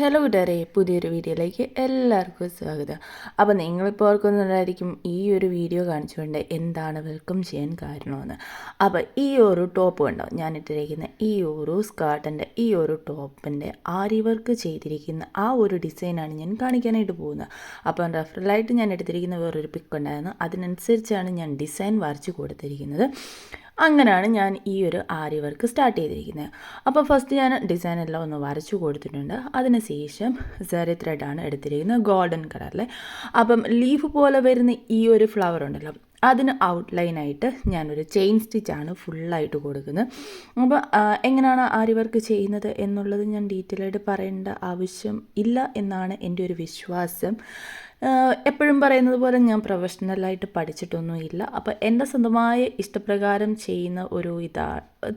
Hello കൂട്ടുകാരെ, പുതിയൊരു വീഡിയോയിലേക്ക് എല്ലാവർക്കും സ്വാഗതം. അപ്പോൾ നിങ്ങളിപ്പോൾ ഓർക്കുന്നുണ്ടായിരിക്കും ഈ ഒരു വീഡിയോ കാണിച്ചുകൊണ്ട് എന്താണ് വെൽക്കം ചെയ്യാൻ കാരണമെന്ന്. അപ്പോൾ ഈ ഒരു ടോപ്പ് കണ്ടോ, ഞാൻ ഇട്ടിരിക്കുന്ന ഈ ഒരു സ്കേർട്ടിൻ്റെ ഈ ഒരു ടോപ്പിൻ്റെ ആരി വർക്ക് ചെയ്തിരിക്കുന്ന ആ ഒരു ഡിസൈനാണ് ഞാൻ കാണിക്കാനായിട്ട് പോകുന്നത്. അപ്പം റെഫറലായിട്ട് ഞാൻ എടുത്തിരിക്കുന്ന വേറൊരു പിക്ക് ഉണ്ടായിരുന്നു, അതിനനുസരിച്ചാണ് ഞാൻ ഡിസൈൻ വരച്ച് കൊടുത്തിരിക്കുന്നത്. അങ്ങനെയാണ് ഞാൻ ഈ ഒരു ആരി വർക്ക് സ്റ്റാർട്ട് ചെയ്തിരിക്കുന്നത്. അപ്പോൾ ഫസ്റ്റ് ഞാൻ ഡിസൈൻ എല്ലാം ഒന്ന് വരച്ചു കൊടുത്തിട്ടുണ്ട്. അതിനുശേഷം സെറി ത്രെഡാണ് എടുത്തിരിക്കുന്നത്, ഗോൾഡൻ കളറിൽ. അപ്പം ലീഫ് പോലെ വരുന്ന ഈ ഒരു ഫ്ലവർ ഉണ്ടല്ലോ, അതിന് ഔട്ട്ലൈനായിട്ട് ഞാനൊരു ചെയിൻ സ്റ്റിച്ചാണ് ഫുള്ളായിട്ട് കൊടുക്കുന്നത്. അപ്പോൾ എങ്ങനെയാണ് ആരി വർക്ക് ചെയ്യുന്നത് എന്നുള്ളത് ഞാൻ ഡീറ്റെയിൽ ആയിട്ട് പറയേണ്ട ആവശ്യം ഇല്ല എന്നാണ് എൻ്റെ ഒരു വിശ്വാസം. എപ്പോഴും പറയുന്നത് പോലെ ഞാൻ പ്രൊഫഷണലായിട്ട് പഠിച്ചിട്ടൊന്നുമില്ല. അപ്പോൾ എൻ്റെ സ്വന്തമായ ഇഷ്ടപ്രകാരം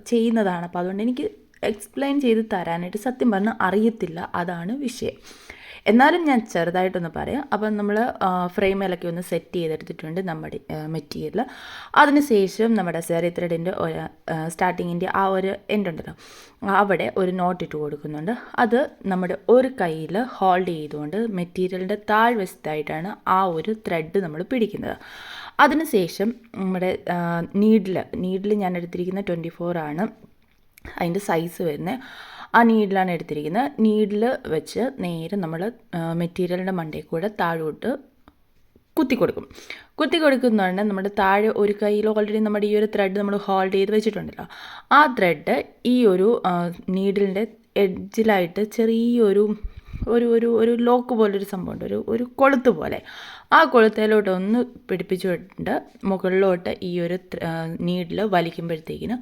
ചെയ്യുന്നതാണ്. അപ്പോൾ അതുകൊണ്ട് എനിക്ക് എക്സ്പ്ലെയിൻ ചെയ്ത് തരാനായിട്ട് സത്യം പറഞ്ഞാൽ അറിയത്തില്ല, അതാണ് വിഷയം. എന്നാലും ഞാൻ ചെറുതായിട്ടൊന്ന് പറയാം. അപ്പം നമ്മൾ ഫ്രെയിമിലൊക്കെ ഒന്ന് സെറ്റ് ചെയ്തെടുത്തിട്ടുണ്ട് നമ്മുടെ മെറ്റീരിയൽ. അതിനുശേഷം നമ്മുടെ സെറി ത്രെഡിൻ്റെ സ്റ്റാർട്ടിങ്ങിൻ്റെ ആ ഒരു എൻഡ് ഉണ്ടല്ലോ, അവിടെ ഒരു നോട്ട് ഇട്ട് കൊടുക്കുന്നുണ്ട്. അത് നമ്മുടെ ഒരു കയ്യിൽ ഹോൾഡ് ചെയ്തുകൊണ്ട് മെറ്റീരിയലിൻ്റെ താഴ്വശത്തായിട്ടാണ് ആ ഒരു ത്രെഡ് നമ്മൾ പിടിക്കുന്നത്. അതിനുശേഷം നമ്മുടെ നീഡിൽ ഞാൻ എടുത്തിരിക്കുന്ന 24 ആണ് അതിൻ്റെ സൈസ് വരുന്നത്. ആ നീഡിലാണ് എടുത്തിരിക്കുന്നത്. നീഡിൽ വെച്ച് നേരെ നമ്മൾ മെറ്റീരിയലിൻ്റെ മണ്ടയിൽ കൂടെ താഴോട്ട് കുത്തി കൊടുക്കുന്നതുകൊണ്ട് നമ്മുടെ താഴെ ഒരു കയ്യിൽ ഓൾറെഡി നമ്മുടെ ഈ ഒരു ത്രെഡ് നമ്മൾ ഹോൾഡ് ചെയ്ത് വെച്ചിട്ടുണ്ടല്ലോ, ആ ത്രെഡ് ഈ ഒരു നീഡിലിൻ്റെ എഡ്ജിലായിട്ട് ചെറിയൊരു ഒരു ലോക്ക് പോലൊരു സംഭവമുണ്ട്, ഒരു കൊളുത്ത് പോലെ. ആ കൊളുത്തേലോട്ട് ഒന്ന് പിടിപ്പിച്ചുകൊണ്ട് മുകളിലോട്ട് ഈ ഒരു നീഡിൽ വലിക്കുമ്പോഴത്തേക്കിന്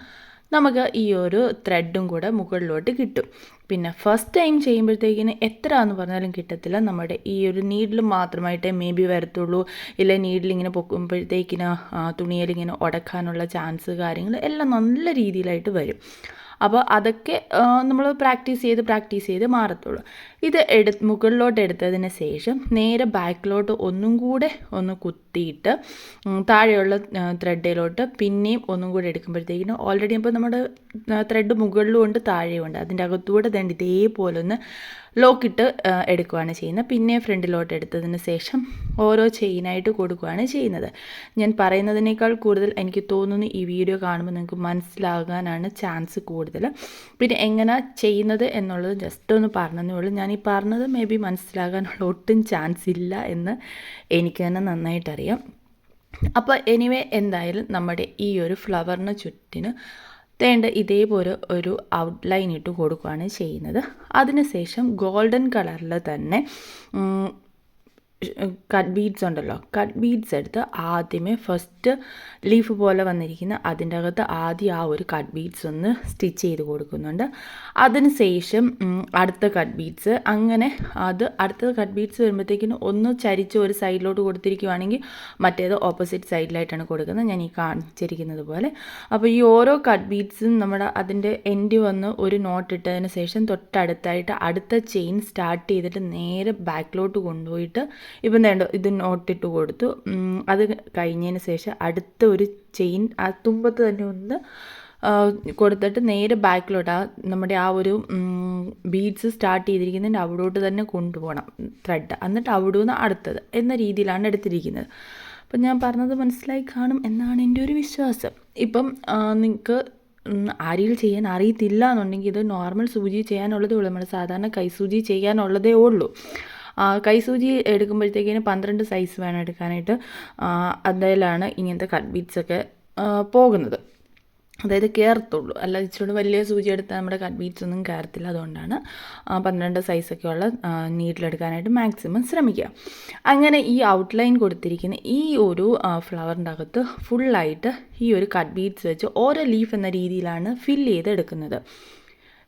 നമുക്ക് ഈ ഒരു ത്രെഡും കൂടെ മുകളിലോട്ട് കിട്ടും. പിന്നെ ഫസ്റ്റ് ടൈം ചെയ്യുമ്പോഴത്തേക്കിന് എത്ര എന്ന് പറഞ്ഞാലും കിട്ടത്തില്ല. നമ്മുടെ ഈ ഒരു നീഡിൽ മാത്രമായിട്ടേ മേ ബി വരത്തുള്ളൂ. ഇല്ല നീഡിലിങ്ങനെ പൊക്കുമ്പോഴത്തേക്കിന് തുണിയിലിങ്ങനെ ഉടക്കാനുള്ള ചാൻസ് കാര്യങ്ങൾ എല്ലാം നല്ല രീതിയിലായിട്ട് വരും. അപ്പോൾ അതൊക്കെ നമ്മൾ പ്രാക്ടീസ് ചെയ്ത് മാറത്തുള്ളൂ. ഇത് മുകളിലോട്ട് എടുത്തതിന് ശേഷം നേരെ ബാക്കിലോട്ട് ഒന്നും കൂടെ ഒന്ന് കുത്തിയിട്ട് താഴെയുള്ള ത്രെഡിലോട്ട് പിന്നെയും ഒന്നും കൂടെ എടുക്കുമ്പോഴത്തേക്കിനും ഓൾറെഡി ഇപ്പോൾ നമ്മുടെ ത്രെഡ് മുകളിലും ഉണ്ട് താഴെയും ഉണ്ട്, അതിൻ്റെ അകത്തൂടെ തന്നെ ഇതേപോലെ ഒന്ന് ലോക്കിട്ട് എടുക്കുകയാണ് ചെയ്യുന്നത്. പിന്നെ ഫ്രണ്ടിലോട്ട് എടുത്തതിന് ശേഷം ഓരോ ചെയിനായിട്ട് കൊടുക്കുകയാണ് ചെയ്യുന്നത്. ഞാൻ പറയുന്നതിനേക്കാൾ കൂടുതൽ എനിക്ക് തോന്നുന്നു ഈ വീഡിയോ കാണുമ്പോൾ നിങ്ങൾക്ക് മനസ്സിലാകാനാണ് ചാൻസ് കൂടുതൽ. പിന്നെ എങ്ങനെ ചെയ്യുന്നത് എന്നുള്ളത് ജസ്റ്റ് ഒന്ന് പറഞ്ഞതേ ഉള്ളൂ. ഞാൻ ഈ പറഞ്ഞത് മേ ബി മനസ്സിലാകാനുള്ള ഒട്ടും ചാൻസ് ഇല്ല എന്ന് എനിക്ക് തന്നെ നന്നായിട്ടറിയാം. അപ്പോൾ എനിവേ എന്തായാലും നമ്മുടെ ഈ ഒരു ഫ്ലവറിന് ചുറ്റിന് ഇതേപോലെ ഒരു ഔട്ട്ലൈൻ ഇട്ട് കൊടുക്കുകയാണ് ചെയ്യുന്നത്. അതിനുശേഷം ഗോൾഡൻ കളറിൽ തന്നെ കട്ട് ബീഡ്സ് ഉണ്ടല്ലോ, കട്ട് ബീഡ്സ് എടുത്ത് ആദ്യമേ ഫസ്റ്റ് ലീഫ് പോലെ വന്നിരിക്കുന്ന അതിൻ്റെ അകത്ത് ആദ്യം ആ ഒരു കട്ട് ബീഡ്സ് ഒന്ന് സ്റ്റിച്ച് ചെയ്ത് കൊടുക്കുന്നുണ്ട്. അതിനുശേഷം അടുത്ത കട്ട് ബീഡ്സ്, അങ്ങനെ അടുത്ത കട്ട് ബീഡ്സ് വരുമ്പോഴത്തേക്കിനും ഒന്ന് ചരിച്ച് ഒരു സൈഡിലോട്ട് കൊടുത്തിരിക്കുകയാണെങ്കിൽ മറ്റേത് ഓപ്പോസിറ്റ് സൈഡിലായിട്ടാണ് കൊടുക്കുന്നത്, ഞാൻ ഈ കാണിച്ചിരിക്കുന്നത് പോലെ. അപ്പോൾ ഈ ഓരോ കട്ട് ബീഡ്സും നമ്മുടെ അതിൻ്റെ എൻഡ് വന്ന് ഒരു നോട്ട് ഇട്ടതിന് ശേഷം തൊട്ടടുത്തായിട്ട് അടുത്ത ചെയിൻ സ്റ്റാർട്ട് ചെയ്തിട്ട് നേരെ ബാക്കിലോട്ട് കൊണ്ടുപോയിട്ട് ഇപ്പം വേണ്ട ഇത് നോട്ടിട്ട് കൊടുത്തു. അത് കഴിഞ്ഞതിന് ശേഷം അടുത്ത ഒരു ചെയിൻ ആ തുമ്പത്ത് തന്നെ ഒന്ന് കൊടുത്തിട്ട് നേരെ ബാക്കിലോട്ട് നമ്മുടെ ആ ഒരു ബീഡ്സ് സ്റ്റാർട്ട് ചെയ്തിരിക്കുന്നതിൻ്റെ അവിടോട്ട് തന്നെ കൊണ്ടുപോകണം ത്രെഡ്, എന്നിട്ട് അവിടെ നിന്ന് അടുത്തത് എന്ന രീതിയിലാണ് എടുത്തിരിക്കുന്നത്. അപ്പം ഞാൻ പറഞ്ഞത് മനസ്സിലായി കാണും എന്നാണ് എൻ്റെ ഒരു വിശ്വാസം. ഇപ്പം നിങ്ങൾക്ക് ആരിയിൽ ചെയ്യാൻ അറിയത്തില്ല എന്നുണ്ടെങ്കിൽ ഇത് നോർമൽ സൂചി ചെയ്യാനുള്ളതേ ഉള്ളൂ, നമ്മൾ സാധാരണ കൈസൂചി ചെയ്യാനുള്ളതേ ഉള്ളൂ. കൈസൂചി എടുക്കുമ്പോഴത്തേക്കിന് 12 സൈസ് വേണം എടുക്കാനായിട്ട്. അതിലാണ് ഇങ്ങനത്തെ കട്ട് ബീഡ്സൊക്കെ പോകുന്നത്, അതായത് കയറത്തുള്ളൂ. അല്ല ഇച്ചിരി വലിയ സൂചി എടുത്താൽ നമ്മുടെ കട്ട് ബീഡ്സ് ഒന്നും കയറത്തില്ല. അതുകൊണ്ടാണ് 12 സൈസൊക്കെയുള്ള നീഡിലെടുക്കാനായിട്ട് മാക്സിമം ശ്രമിക്കുക. അങ്ങനെ ഈ ഔട്ട്ലൈൻ കൊടുത്തിരിക്കുന്ന ഈ ഒരു ഫ്ലവറിൻ്റെ അകത്ത് ഫുള്ളായിട്ട് ഈ ഒരു കട്ട് ബീഡ്സ് വെച്ച് ഓരോ ലീഫ് എന്ന രീതിയിലാണ് ഫില്ല് ചെയ്തെടുക്കുന്നത്.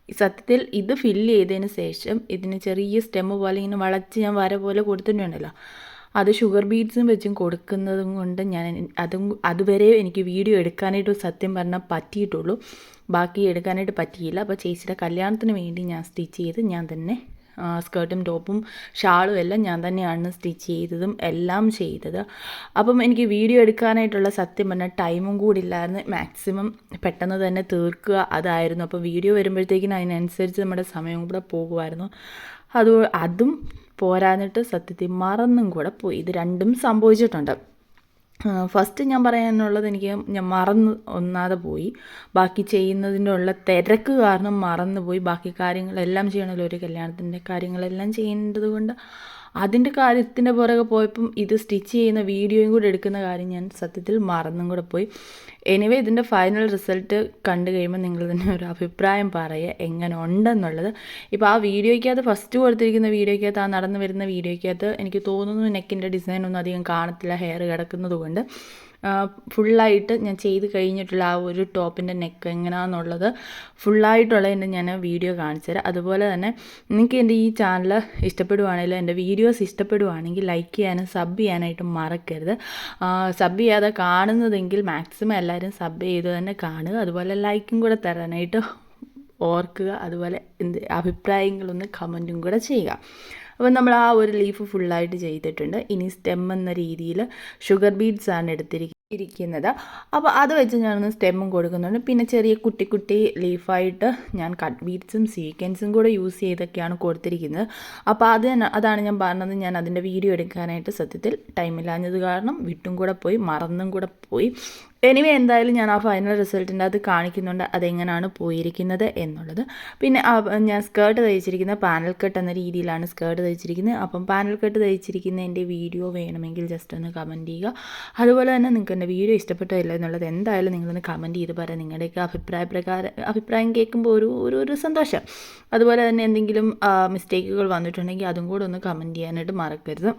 സത്യത്തിൽ ഇത് ഫില്ല് ചെയ്തതിന് ശേഷം ഇതിന് ചെറിയ സ്റ്റെമ്മ് പോലെ ഇങ്ങനെ വളച്ച് ഞാൻ വര പോലെ കൊടുത്തിട്ടുണ്ടല്ലോ, അത് ഷുഗർ ബീഡ്സും വെച്ചും കൊടുക്കുന്നതും കൊണ്ട് ഞാൻ അതുവരെ എനിക്ക് വീഡിയോ എടുക്കാനായിട്ട് സത്യം പറഞ്ഞാൽ പറ്റിയിട്ടുള്ളൂ, ബാക്കി എടുക്കാനായിട്ട് പറ്റിയില്ല. അപ്പോൾ ചേച്ചിയുടെ കല്യാണത്തിന് വേണ്ടി ഞാൻ സ്റ്റിച്ച് ചെയ്ത് ഞാൻ തന്നെ സ്കേർട്ടും ടോപ്പും ഷാളും എല്ലാം ഞാൻ തന്നെയാണ് സ്റ്റിച്ച് ചെയ്തതും എല്ലാം ചെയ്തത്. അപ്പം എനിക്ക് വീഡിയോ എടുക്കാനായിട്ടുള്ള സത്യം പറഞ്ഞാൽ ടൈമും കൂടി ഇല്ലായിരുന്നു, മാക്സിമം പെട്ടെന്ന് തന്നെ തീർക്കുക അതായിരുന്നു. അപ്പോൾ വീഡിയോ വരുമ്പോഴത്തേക്കിനും അതിനനുസരിച്ച് നമ്മുടെ സമയവും കൂടെ പോകുമായിരുന്നു. അതും പോരാഞ്ഞിട്ട് സത്യത്തിൽ മറന്നും കൂടെ പോയി. ഇത് രണ്ടും സംഭവിച്ചിട്ടുണ്ട്. ഫസ്റ്റ് ഞാൻ പറയാനുള്ളത് ഞാൻ ഒന്നാതെ പോയി. ബാക്കി ചെയ്യുന്നതിൻ്റെ ഉള്ള തിരക്ക് കാരണം മറന്നുപോയി. ബാക്കി കാര്യങ്ങളെല്ലാം ചെയ്യണമല്ലോ, ഒരു കല്യാണത്തിൻ്റെ കാര്യങ്ങളെല്ലാം ചെയ്യേണ്ടത് കൊണ്ട് അതിൻ്റെ കാര്യത്തിൻ്റെ പുറകെ പോയപ്പം ഇത് സ്റ്റിച്ച് ചെയ്യുന്ന വീഡിയോയും കൂടെ എടുക്കുന്ന കാര്യം ഞാൻ സത്യത്തിൽ മറന്നും കൂടെ പോയി. എനിവേ ഇതിൻ്റെ ഫൈനൽ റിസൾട്ട് കണ്ടു കഴിയുമ്പോൾ നിങ്ങൾ തന്നെ ഒരു അഭിപ്രായം പറയുക എങ്ങനെ ഉണ്ടെന്നുള്ളത്. ഇപ്പോൾ ആ വീഡിയോയ്ക്കകത്ത് ഫസ്റ്റ് കൊടുത്തിരിക്കുന്ന വീഡിയോയ്ക്കകത്ത്, ആ നടന്നു വരുന്ന വീഡിയോയ്ക്കകത്ത് എനിക്ക് തോന്നുന്നു നെക്കിൻ്റെ ഡിസൈനൊന്നും അധികം കാണത്തില്ല, ഹെയർ കിടക്കുന്നത് കൊണ്ട്. ഫുള്ളായിട്ട് ഞാൻ ചെയ്ത് കഴിഞ്ഞിട്ടുള്ള ആ ഒരു ടോപ്പിൻ്റെ നെക്ക് എങ്ങനെയാണെന്നുള്ളത് ഫുള്ളായിട്ടുള്ളതിൻ്റെ ഞാൻ വീഡിയോ കാണിച്ചു തരാം. അതുപോലെ തന്നെ നിങ്ങൾക്ക് എൻ്റെ ഈ ചാനൽ ഇഷ്ടപ്പെടുവാണെങ്കിൽ, എൻ്റെ വീഡിയോസ് ഇഷ്ടപ്പെടുവാണെങ്കിൽ ലൈക്ക് ചെയ്യാനും സബ് ചെയ്യാനായിട്ട് മറക്കരുത്. സബ് ചെയ്യാതെ കാണുന്നതെങ്കിൽ മാക്സിമം എല്ലാവരും സബ് ചെയ്ത് തന്നെ കാണുക. അതുപോലെ ലൈക്കും കൂടെ തരാനായിട്ട് ഓർക്കുക. അതുപോലെ അഭിപ്രായങ്ങളൊന്ന് കമൻറ്റും കൂടെ ചെയ്യുക. അപ്പോൾ നമ്മൾ ആ ഒരു ലീഫ് ഫുള്ളായിട്ട് ചെയ്തിട്ടുണ്ട്. ഇനി സ്റ്റെം എന്ന രീതിയിൽ ഷുഗർ ബീഡ്സാണ് എടുത്തിരിക്കുന്നത്. അപ്പോൾ അത് വെച്ച് ഞാനൊന്ന് സ്റ്റെമ്മും കൊടുക്കുന്നുണ്ട്. പിന്നെ ചെറിയ കുട്ടി കുട്ടി ലീഫായിട്ട് ഞാൻ കട്ട് ബീഡ്സും സീക്വൻസും കൂടെ യൂസ് ചെയ്തൊക്കെയാണ് കൊടുത്തിരിക്കുന്നത്. അപ്പോൾ അതാണ് ഞാൻ പറഞ്ഞത്. ഞാൻ അതിൻ്റെ വീഡിയോ എടുക്കാനായിട്ട് സത്യത്തിൽ ടൈമില്ലാഞ്ഞത് കാരണം വിട്ടും കൂടെ പോയി, മറന്നും കൂടെ പോയി. എനിവേ എന്തായാലും ഞാൻ ആ ഫൈനൽ റിസൾട്ടിൻ്റെ അത് കാണിക്കുന്നുണ്ട് അതെങ്ങനെയാണ് പോയിരിക്കുന്നത് എന്നുള്ളത്. പിന്നെ ഞാൻ സ്കേർട്ട് തയ്ച്ചിരിക്കുന്നത് പാനൽ കട്ട് എന്ന രീതിയിലാണ് സ്കേർട്ട് തയ്ച്ചിരിക്കുന്നത്. അപ്പം പാനൽ കട്ട് തയ്ച്ചിരിക്കുന്നതിൻ്റെ വീഡിയോ വേണമെങ്കിൽ ജസ്റ്റ് ഒന്ന് കമൻറ്റ് ചെയ്യുക. അതുപോലെ തന്നെ നിങ്ങൾക്ക് എൻ്റെ വീഡിയോ ഇഷ്ടപ്പെട്ടോ ഇല്ല എന്നുള്ളത് എന്തായാലും നിങ്ങളൊന്ന് കമൻറ്റ് ചെയ്ത് പറയാം. നിങ്ങളുടെയൊക്കെ അഭിപ്രായം കേൾക്കുമ്പോൾ ഒരു സന്തോഷം. അതുപോലെ തന്നെ എന്തെങ്കിലും മിസ്റ്റേക്കുകൾ വന്നിട്ടുണ്ടെങ്കിൽ അതും കൂടെ ഒന്ന് കമൻറ്റ് ചെയ്യാനായിട്ട് മറക്കരുത്.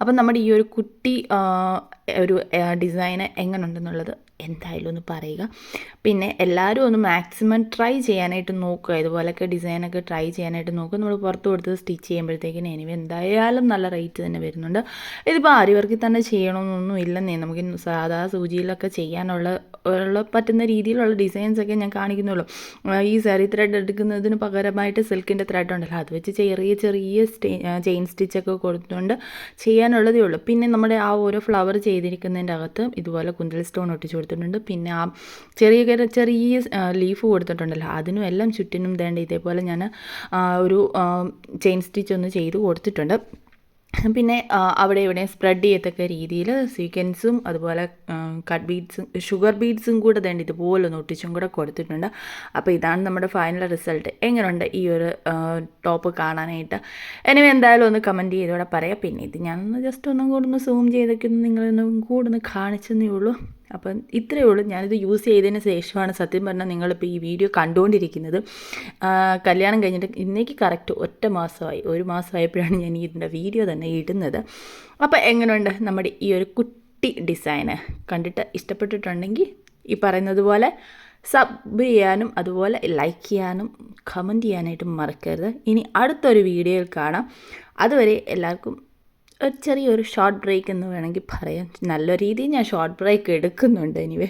അപ്പം നമ്മുടെ ഈ ഒരു കുട്ടി ഒരു ഡിസൈന് എങ്ങനെ ഉണ്ടെന്നുള്ളത് എന്തായാലും ഒന്ന് പറയുക. പിന്നെ എല്ലാവരും ഒന്ന് മാക്സിമം ട്രൈ ചെയ്യാനായിട്ട് നോക്കുക. ഇതുപോലൊക്കെ ഡിസൈനൊക്കെ ട്രൈ ചെയ്യാനായിട്ട് നോക്കുക. നമ്മൾ പുറത്ത് കൊടുത്ത് സ്റ്റിച്ച് ചെയ്യുമ്പോഴത്തേക്കിന് എനിവേ എന്തായാലും നല്ല റേറ്റ് തന്നെ വരുന്നുണ്ട്. ഇതിപ്പോൾ ആര്യവർക്കിൽ തന്നെ ചെയ്യണമെന്നൊന്നും ഇല്ലെന്നേ. നമുക്ക് സാധാ സൂചിയിലൊക്കെ ചെയ്യാനുള്ള പറ്റുന്ന രീതിയിലുള്ള ഡിസൈൻസൊക്കെ ഞാൻ കാണിക്കുന്നുള്ളൂ. ഈ സാരി ത്രെഡ് എടുക്കുന്നതിന് പകരമായിട്ട് സിൽക്കിൻ്റെ ത്രെഡ് ഉണ്ടല്ലോ, അത് വെച്ച് ചെറിയ ചെയിൻ സ്റ്റിച്ചൊക്കെ കൊടുത്തുകൊണ്ട് ചെയ്യാനുള്ളതേ ഉള്ളൂ. പിന്നെ നമ്മുടെ ആ ഓരോ ഫ്ലവർ ചെയ്തിരിക്കുന്നതിൻ്റെ അകത്ത് ഇതുപോലെ കുന്തൽ സ്റ്റോൺ ഒട്ടിച്ചു കൊടുത്തിട്ടുണ്ട്. പിന്നെ ആ ചെറിയ ലീഫ് കൊടുത്തിട്ടുണ്ടല്ലോ, അതിനും എല്ലാം ചുറ്റിനും വേണ്ട ഇതേപോലെ ഞാൻ ഒരു ചെയിൻ സ്റ്റിച്ച് ഒന്ന് ചെയ്ത് കൊടുത്തിട്ടുണ്ട്. പിന്നെ അവിടെ ഇവിടെ സ്പ്രെഡ് ചെയ്യത്തക്ക രീതിയിൽ സീക്വൻസും അതുപോലെ കട്ട് ബീഡ്സും ഷുഗർ ബീഡ്സും കൂടെ വേണ്ടി ഇതുപോലെ ഒന്ന് ഒട്ടിച്ചും കൂടെ കൊടുത്തിട്ടുണ്ട്. അപ്പോൾ ഇതാണ് നമ്മുടെ ഫൈനൽ റിസൾട്ട്. എങ്ങനെയുണ്ട് ഈ ഒരു ടോപ്പ് കാണാനായിട്ട്? എനിവേ എന്തായാലും ഒന്ന് കമൻറ്റ് ചെയ്തോടെ പറയാം. പിന്നെ ഇത് ഞാനൊന്ന് ജസ്റ്റ് ഒന്നും കൂടെ ഒന്ന് സൂം ചെയ്തൊക്കെ നിങ്ങളൊന്നും കൂടെ ഒന്ന് കാണിച്ചെന്നേ ഉള്ളൂ. അപ്പം ഇത്രയേ ഉള്ളൂ. ഞാനിത് യൂസ് ചെയ്തതിന് ശേഷമാണ് സത്യം പറഞ്ഞാൽ നിങ്ങളിപ്പോൾ ഈ വീഡിയോ കണ്ടുകൊണ്ടിരിക്കുന്നത്. കല്യാണം കഴിഞ്ഞിട്ട് ഇന്നേക്ക് കറക്റ്റ് ഒരു മാസമായപ്പോഴാണ് ഞാൻ ഇതിൻ്റെ വീഡിയോ തന്നെ ഇടുന്നത്. അപ്പോൾ എങ്ങനെയുണ്ട് നമ്മുടെ ഈ ഒരു കുട്ടി ഡിസൈന്? കണ്ടിട്ട് ഇഷ്ടപ്പെട്ടിട്ടുണ്ടെങ്കിൽ ഈ പറയുന്നത് പോലെ സബ് ചെയ്യാനും അതുപോലെ ലൈക്ക് ചെയ്യാനും കമൻറ്റ് ചെയ്യാനായിട്ടും മറക്കരുത്. ഇനി അടുത്തൊരു വീഡിയോയിൽ കാണാം. അതുവരെ എല്ലാവർക്കും ചെറിയൊരു ഷോർട്ട് ബ്രേക്ക് എന്ന് വേണമെങ്കിൽ പറയാം. നല്ല രീതിയിൽ ഞാൻ ഷോർട്ട് ബ്രേക്ക് എടുക്കുന്നുണ്ട്. എനിവേ